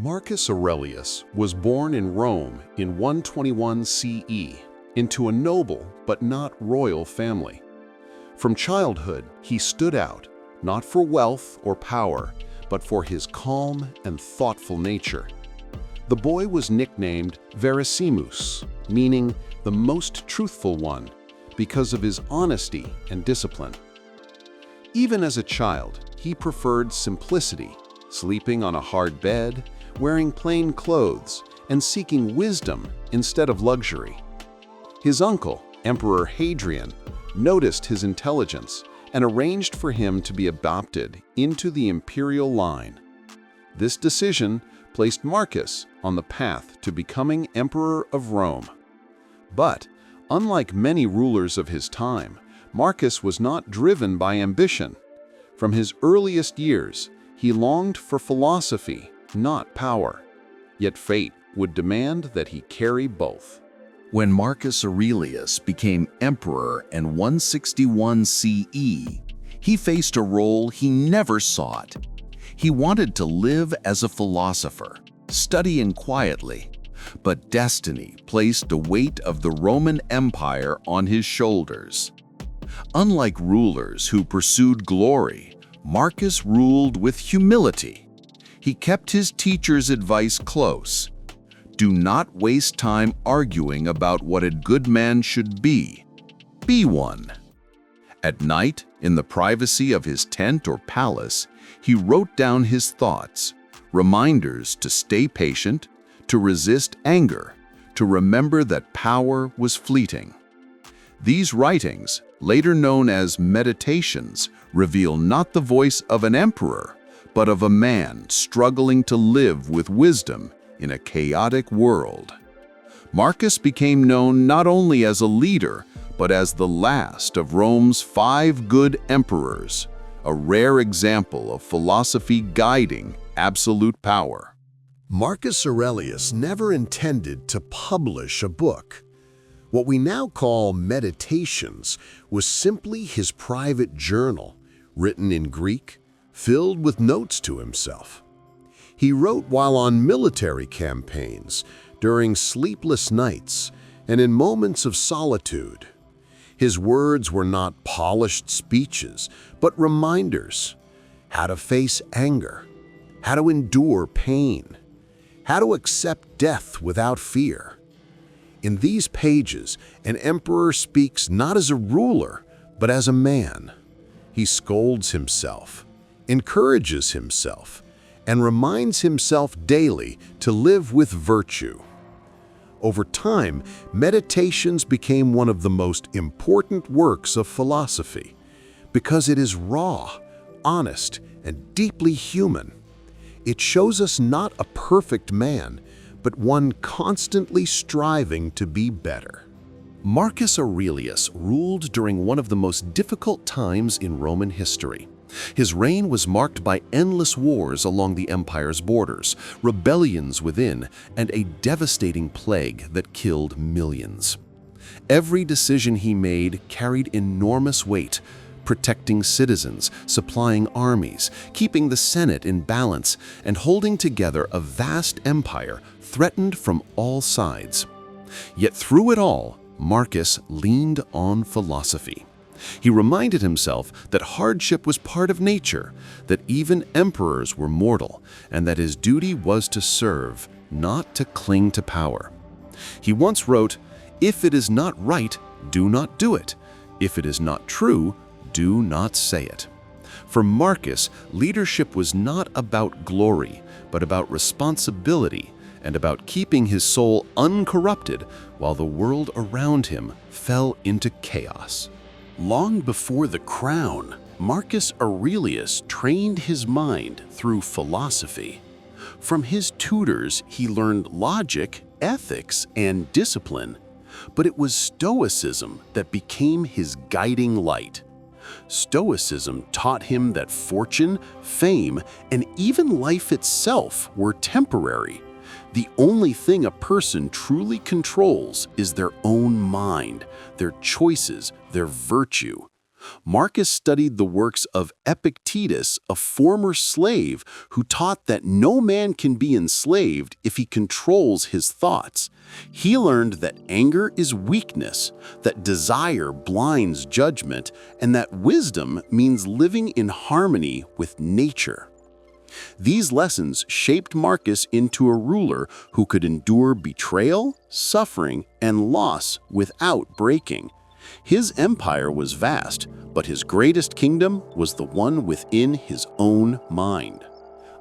Marcus Aurelius was born in Rome in 121 CE into a noble but not royal family. From childhood, he stood out, not for wealth or power, but for his calm and thoughtful nature. The boy was nicknamed Verissimus, meaning the most truthful one, because of his honesty and discipline. Even as a child, he preferred simplicity, sleeping on a hard bed, wearing plain clothes, and seeking wisdom instead of luxury. His uncle, Emperor Hadrian, noticed his intelligence and arranged for him to be adopted into the imperial line. This decision placed Marcus on the path to becoming Emperor of Rome. But, unlike many rulers of his time, Marcus was not driven by ambition. From his earliest years, he longed for philosophy, not power. Yet fate would demand that he carry both. When Marcus Aurelius became emperor in 161 CE, he faced a role he never sought. He wanted to live as a philosopher, studying quietly, but destiny placed the weight of the Roman Empire on his shoulders. Unlike rulers who pursued glory, Marcus ruled with humility. He kept his teacher's advice close. Do not waste time arguing about what a good man should be. Be one. At night, in the privacy of his tent or palace, he wrote down his thoughts, reminders to stay patient, to resist anger, to remember that power was fleeting. These writings, later known as meditations, reveal not the voice of an emperor, but of a man struggling to live with wisdom in a chaotic world. Marcus became known not only as a leader, but as the last of Rome's 5 good emperors, a rare example of philosophy guiding absolute power. Marcus Aurelius never intended to publish a book. What we now call meditations was simply his private journal, written in Greek, filled with notes to himself. He wrote while on military campaigns, during sleepless nights, and in moments of solitude. His words were not polished speeches, but reminders: how to face anger, how to endure pain, how to accept death without fear. In these pages, an emperor speaks not as a ruler, but as a man. He scolds himself, encourages himself, and reminds himself daily to live with virtue. Over time, meditations became one of the most important works of philosophy because it is raw, honest, and deeply human. It shows us not a perfect man, but one constantly striving to be better. Marcus Aurelius ruled during one of the most difficult times in Roman history. His reign was marked by endless wars along the empire's borders, rebellions within, and a devastating plague that killed millions. Every decision he made carried enormous weight, protecting citizens, supplying armies, keeping the Senate in balance, and holding together a vast empire threatened from all sides. Yet through it all, Marcus leaned on philosophy. He reminded himself that hardship was part of nature, that even emperors were mortal, and that his duty was to serve, not to cling to power. He once wrote, "If it is not right, do not do it. If it is not true, do not say it." For Marcus, leadership was not about glory, but about responsibility and about keeping his soul uncorrupted while the world around him fell into chaos. Long before the crown, Marcus Aurelius trained his mind through philosophy. From his tutors, he learned logic, ethics, and discipline, but it was Stoicism that became his guiding light. Stoicism taught him that fortune, fame, and even life itself were temporary. The only thing a person truly controls is their own mind, their choices, their virtue. Marcus studied the works of Epictetus, a former slave who taught that no man can be enslaved if he controls his thoughts. He learned that anger is weakness, that desire blinds judgment, and that wisdom means living in harmony with nature. These lessons shaped Marcus into a ruler who could endure betrayal, suffering, and loss without breaking. His empire was vast, but his greatest kingdom was the one within his own mind.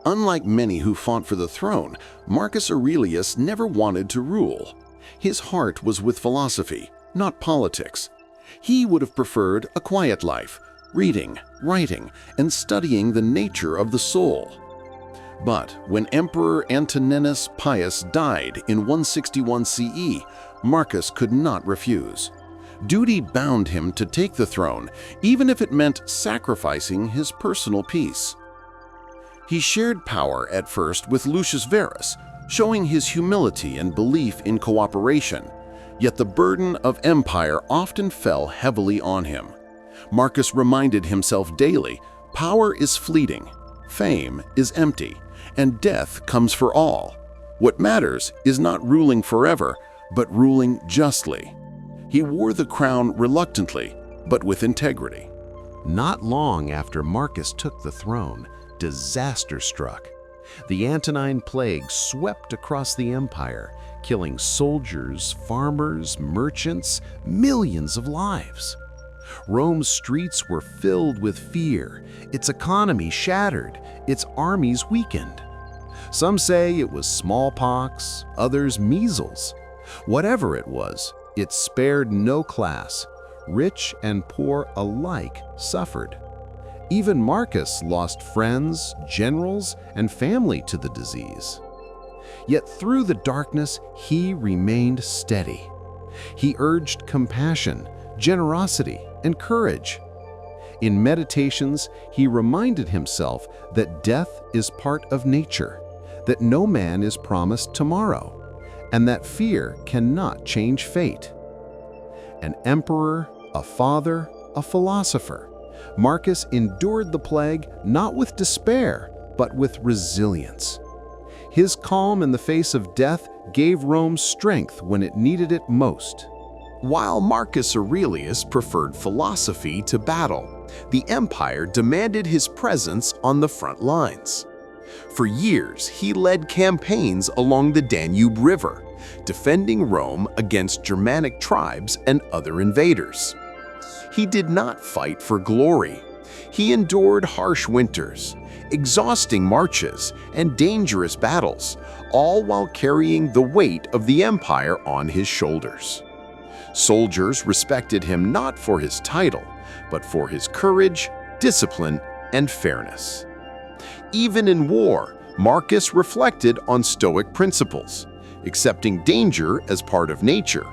Unlike many who fought for the throne, Marcus Aurelius never wanted to rule. His heart was with philosophy, not politics. He would have preferred a quiet life, reading, writing, and studying the nature of the soul. But when Emperor Antoninus Pius died in 161 CE, Marcus could not refuse. Duty bound him to take the throne, even if it meant sacrificing his personal peace. He shared power at first with Lucius Verus, showing his humility and belief in cooperation, yet the burden of empire often fell heavily on him. Marcus reminded himself daily, power is fleeting, fame is empty, and death comes for all. What matters is not ruling forever, but ruling justly. He wore the crown reluctantly, but with integrity. Not long after Marcus took the throne, disaster struck. The Antonine Plague swept across the empire, killing soldiers, farmers, merchants, millions of lives. Rome's streets were filled with fear, its economy shattered, its armies weakened. Some say it was smallpox, others measles. Whatever it was, it spared no class. Rich and poor alike suffered. Even Marcus lost friends, generals, and family to the disease. Yet through the darkness, he remained steady. He urged compassion, generosity, and courage. In meditations, he reminded himself that death is part of nature, that no man is promised tomorrow, and that fear cannot change fate. An emperor, a father, a philosopher, Marcus endured the plague not with despair, but with resilience. His calm in the face of death gave Rome strength when it needed it most. While Marcus Aurelius preferred philosophy to battle, the empire demanded his presence on the front lines. For years, he led campaigns along the Danube River, defending Rome against Germanic tribes and other invaders. He did not fight for glory. He endured harsh winters, exhausting marches, and dangerous battles, all while carrying the weight of the empire on his shoulders. Soldiers respected him not for his title, but for his courage, discipline, and fairness. Even in war, Marcus reflected on Stoic principles, accepting danger as part of nature,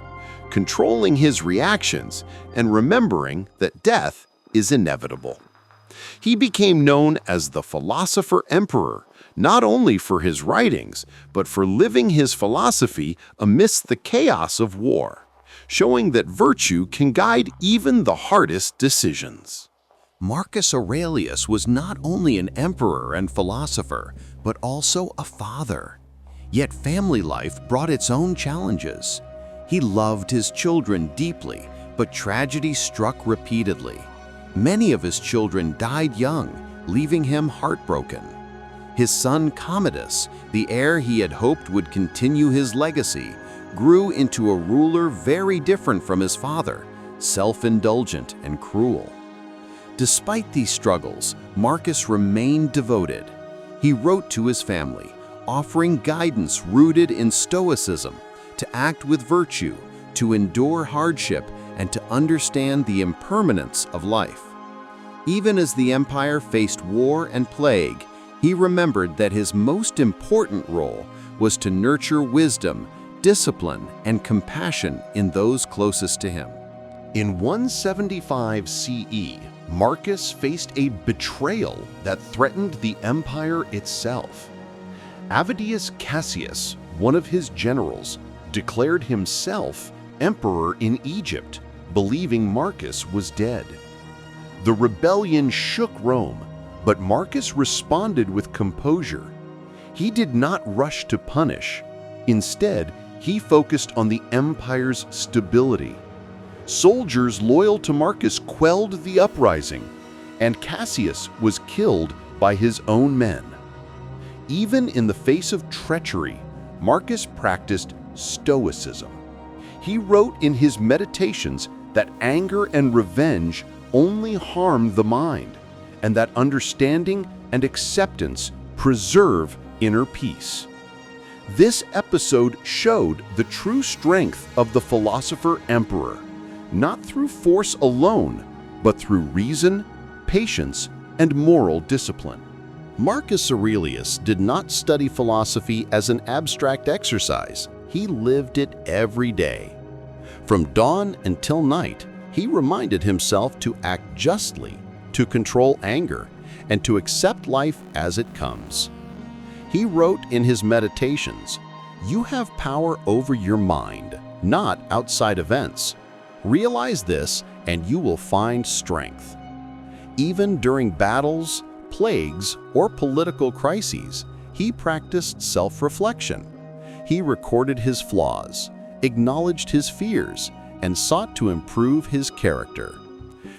controlling his reactions, and remembering that death is inevitable. He became known as the Philosopher Emperor, not only for his writings, but for living his philosophy amidst the chaos of war, showing that virtue can guide even the hardest decisions. Marcus Aurelius was not only an emperor and philosopher, but also a father. Yet family life brought its own challenges. He loved his children deeply, but tragedy struck repeatedly. Many of his children died young, leaving him heartbroken. His son Commodus, the heir he had hoped would continue his legacy, grew into a ruler very different from his father, self-indulgent and cruel. Despite these struggles, Marcus remained devoted. He wrote to his family, offering guidance rooted in Stoicism, to act with virtue, to endure hardship, and to understand the impermanence of life. Even as the empire faced war and plague, he remembered that his most important role was to nurture wisdom, discipline, and compassion in those closest to him. In 175 CE, Marcus faced a betrayal that threatened the empire itself. Avidius Cassius, one of his generals, declared himself emperor in Egypt, believing Marcus was dead. The rebellion shook Rome, but Marcus responded with composure. He did not rush to punish. Instead, he focused on the empire's stability. Soldiers loyal to Marcus quelled the uprising, and Cassius was killed by his own men. Even in the face of treachery, Marcus practiced Stoicism. He wrote in his Meditations that anger and revenge only harm the mind, and that understanding and acceptance preserve inner peace. This episode showed the true strength of the Philosopher Emperor, not through force alone, but through reason, patience, and moral discipline. Marcus Aurelius did not study philosophy as an abstract exercise. He lived it every day. From dawn until night, he reminded himself to act justly, to control anger, and to accept life as it comes. He wrote in his Meditations, "You have power over your mind, not outside events. Realize this, and you will find strength." Even during battles, plagues, or political crises, he practiced self-reflection. He recorded his flaws, acknowledged his fears, and sought to improve his character.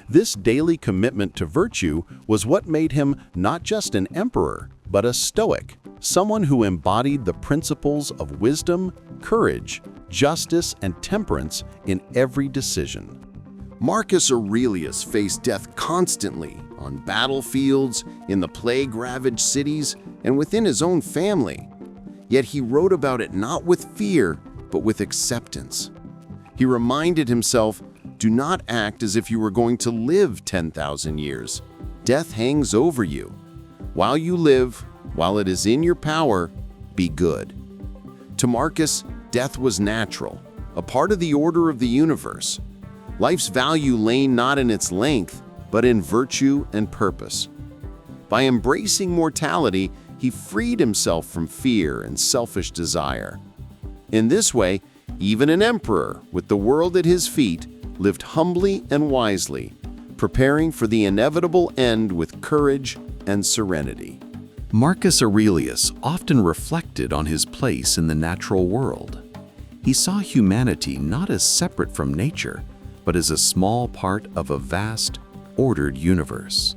This daily commitment to virtue was what made him not just an emperor, but a Stoic, someone who embodied the principles of wisdom, courage, justice, and temperance in every decision. Marcus Aurelius faced death constantly on battlefields, in the plague-ravaged cities, and within his own family. Yet he wrote about it not with fear, but with acceptance. He reminded himself, "Do not act as if you were going to live 10,000 years. Death hangs over you. While you live, while it is in your power, be good." To Marcus, death was natural, a part of the order of the universe. Life's value lay not in its length, but in virtue and purpose. By embracing mortality, he freed himself from fear and selfish desire. In this way, even an emperor, with the world at his feet, lived humbly and wisely, preparing for the inevitable end with courage and serenity. Marcus Aurelius often reflected on his place in the natural world. He saw humanity not as separate from nature, but as a small part of a vast, ordered universe.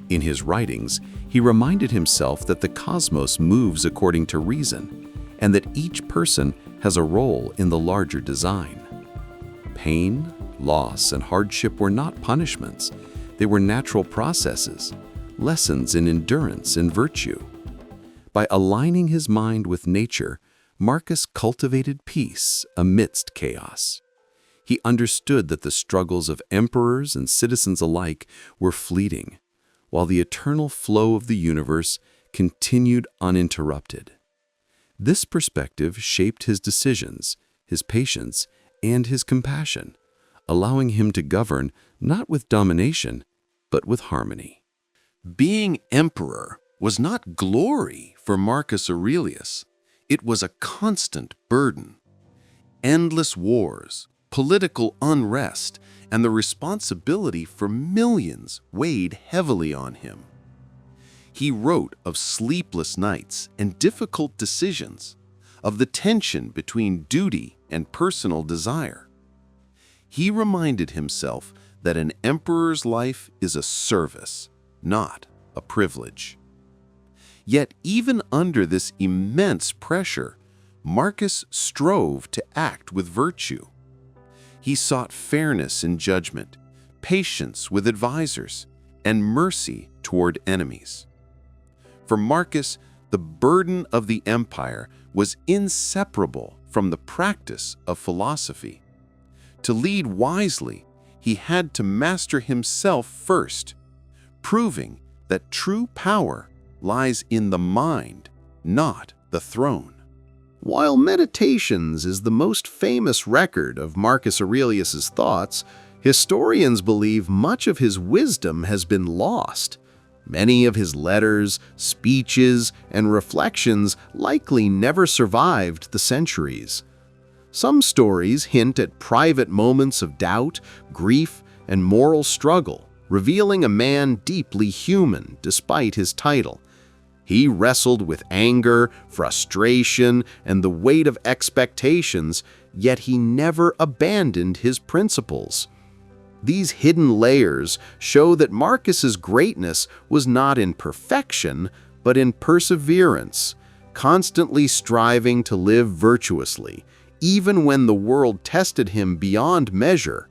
In his writings, he reminded himself that the cosmos moves according to reason, and that each person has a role in the larger design. Pain, loss, and hardship were not punishments. They were natural processes, lessons in endurance and virtue. By aligning his mind with nature, Marcus cultivated peace amidst chaos. He understood that the struggles of emperors and citizens alike were fleeting, while the eternal flow of the universe continued uninterrupted. This perspective shaped his decisions, his patience, and his compassion, allowing him to govern not with domination, but with harmony. Being emperor was not glory for Marcus Aurelius. It was a constant burden. Endless wars, political unrest, and the responsibility for millions weighed heavily on him. He wrote of sleepless nights and difficult decisions, of the tension between duty and personal desire. He reminded himself that an emperor's life is a service, not a privilege. Yet even under this immense pressure, Marcus strove to act with virtue. He sought fairness in judgment, patience with advisors, and mercy toward enemies. For Marcus, the burden of the empire was inseparable from the practice of philosophy. To lead wisely, he had to master himself first, proving that true power lies in the mind, not the throne. While Meditations is the most famous record of Marcus Aurelius's thoughts, historians believe much of his wisdom has been lost. Many of his letters, speeches, and reflections likely never survived the centuries. Some stories hint at private moments of doubt, grief, and moral struggle, revealing a man deeply human despite his title. He wrestled with anger, frustration, and the weight of expectations, yet he never abandoned his principles. These hidden layers show that Marcus's greatness was not in perfection, but in perseverance, constantly striving to live virtuously, even when the world tested him beyond measure.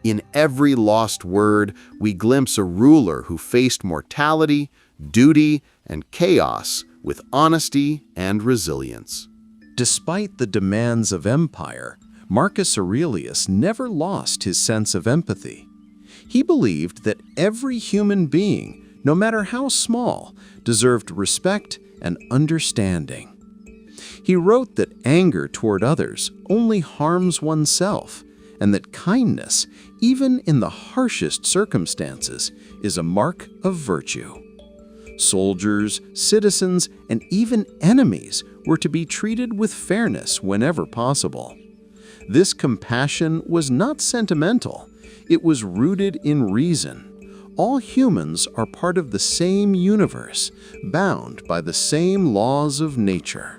In every lost word, we glimpse a ruler who faced mortality, duty, and chaos with honesty and resilience. Despite the demands of empire, Marcus Aurelius never lost his sense of empathy. He believed that every human being, no matter how small, deserved respect and understanding. He wrote that anger toward others only harms oneself, and that kindness, even in the harshest circumstances, is a mark of virtue. Soldiers, citizens, and even enemies were to be treated with fairness whenever possible. This compassion was not sentimental, it was rooted in reason. All humans are part of the same universe, bound by the same laws of nature.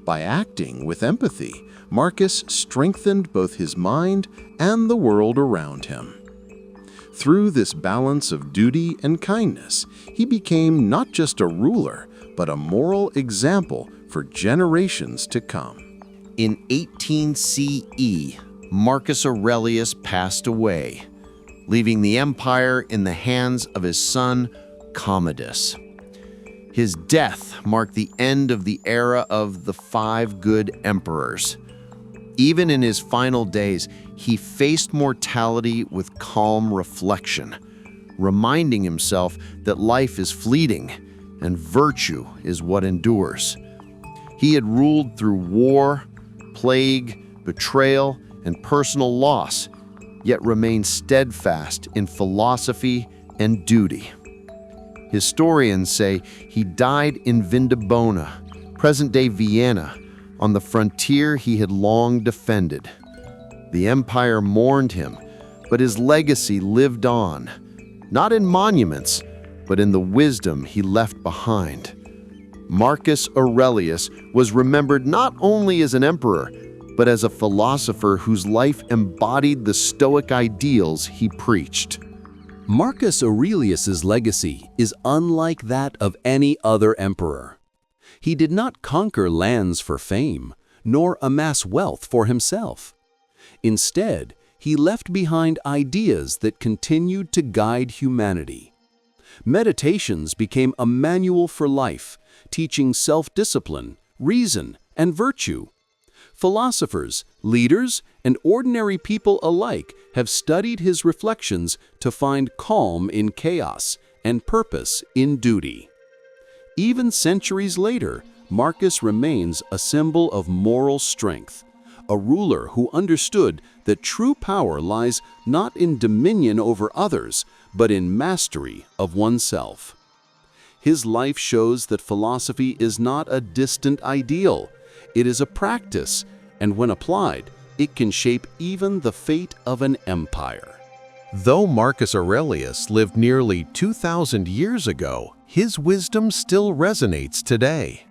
By acting with empathy, Marcus strengthened both his mind and the world around him. Through this balance of duty and kindness, he became not just a ruler, but a moral example for generations to come. In 18 CE, Marcus Aurelius passed away, leaving the empire in the hands of his son, Commodus. His death marked the end of the era of the 5 good emperors. Even in his final days, he faced mortality with calm reflection, reminding himself that life is fleeting and virtue is what endures. He had ruled through war, plague, betrayal, and personal loss, yet remained steadfast in philosophy and duty. Historians say he died in Vindobona, present-day Vienna, on the frontier he had long defended. The empire mourned him, but his legacy lived on, not in monuments, but in the wisdom he left behind. Marcus Aurelius was remembered not only as an emperor, but as a philosopher whose life embodied the Stoic ideals he preached. Marcus Aurelius's legacy is unlike that of any other emperor. He did not conquer lands for fame, nor amass wealth for himself. Instead, he left behind ideas that continued to guide humanity. Meditations became a manual for life, teaching self-discipline, reason, and virtue. Philosophers, leaders, and ordinary people alike have studied his reflections to find calm in chaos and purpose in duty. Even centuries later, Marcus remains a symbol of moral strength, a ruler who understood that true power lies not in dominion over others, but in mastery of oneself. His life shows that philosophy is not a distant ideal. It is a practice, and when applied, it can shape even the fate of an empire. Though Marcus Aurelius lived nearly 2,000 years ago, his wisdom still resonates today.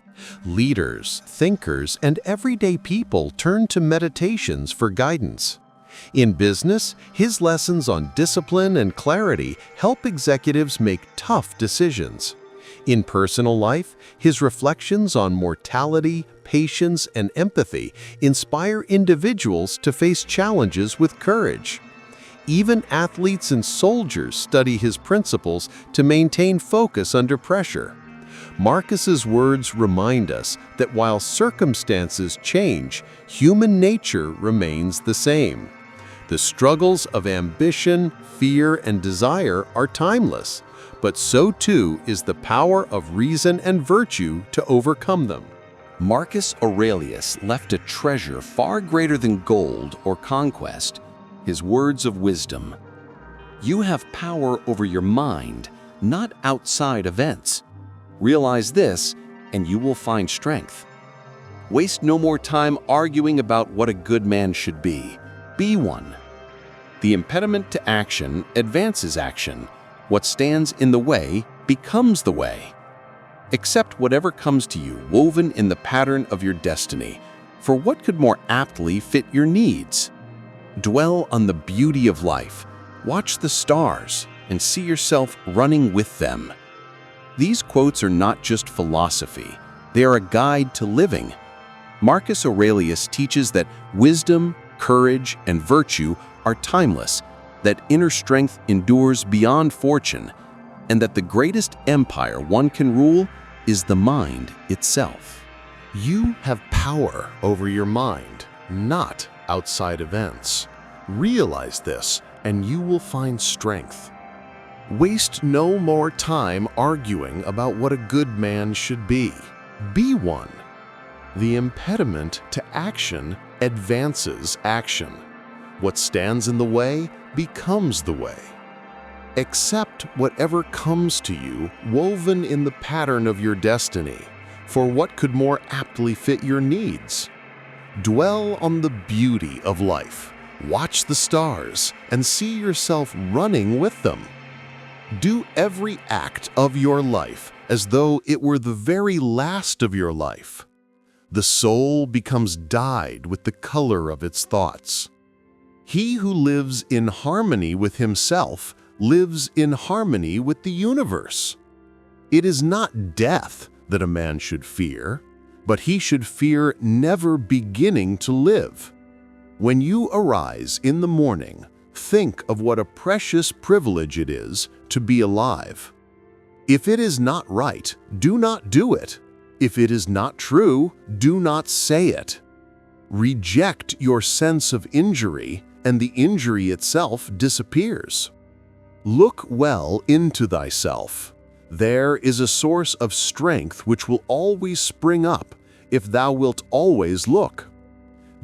Leaders, thinkers, and everyday people turn to meditations for guidance. In business, his lessons on discipline and clarity help executives make tough decisions. In personal life, his reflections on mortality, patience, and empathy inspire individuals to face challenges with courage. Even athletes and soldiers study his principles to maintain focus under pressure. Marcus's words remind us that while circumstances change, human nature remains the same. The struggles of ambition, fear, and desire are timeless, but so too is the power of reason and virtue to overcome them. Marcus Aurelius left a treasure far greater than gold or conquest, his words of wisdom. You have power over your mind, not outside events. Realize this, and you will find strength. Waste no more time arguing about what a good man should be. Be one. The impediment to action advances action. What stands in the way becomes the way. Accept whatever comes to you, woven in the pattern of your destiny, for what could more aptly fit your needs? Dwell on the beauty of life. Watch the stars and see yourself running with them. These quotes are not just philosophy. They are a guide to living. Marcus Aurelius teaches that wisdom, courage, and virtue are timeless, that inner strength endures beyond fortune, and that the greatest empire one can rule is the mind itself. You have power over your mind, not outside events. Realize this, and you will find strength. Waste no more time arguing about what a good man should be. Be one. The impediment to action advances action. What stands in the way becomes the way. Accept whatever comes to you, woven in the pattern of your destiny, for what could more aptly fit your needs? Dwell on the beauty of life. Watch the stars and see yourself running with them. Do every act of your life as though it were the very last of your life. The soul becomes dyed with the color of its thoughts. He who lives in harmony with himself lives in harmony with the universe. It is not death that a man should fear, but he should fear never beginning to live. When you arise in the morning, think of what a precious privilege it is to be alive. If it is not right, do not do it. If it is not true, do not say it. Reject your sense of injury, and the injury itself disappears. Look well into thyself. There is a source of strength which will always spring up if thou wilt always look.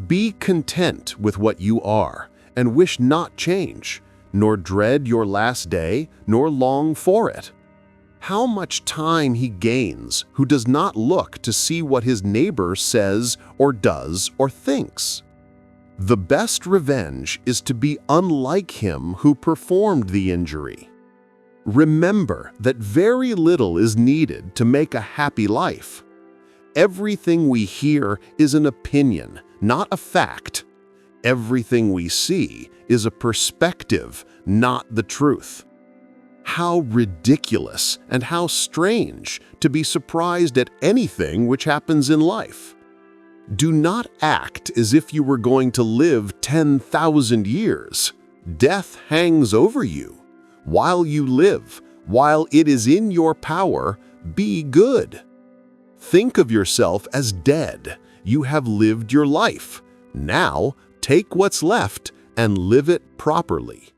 Be content with what you are, and wish not change, nor dread your last day, nor long for it. How much time he gains who does not look to see what his neighbor says or does or thinks. The best revenge is to be unlike him who performed the injury. Remember that very little is needed to make a happy life. Everything we hear is an opinion, not a fact. Everything we see is a perspective, not the truth. How ridiculous and how strange to be surprised at anything which happens in life. Do not act as if you were going to live 10,000 years. Death hangs over you. While you live, while it is in your power, be good. Think of yourself as dead. You have lived your life. Now, take what's left and live it properly.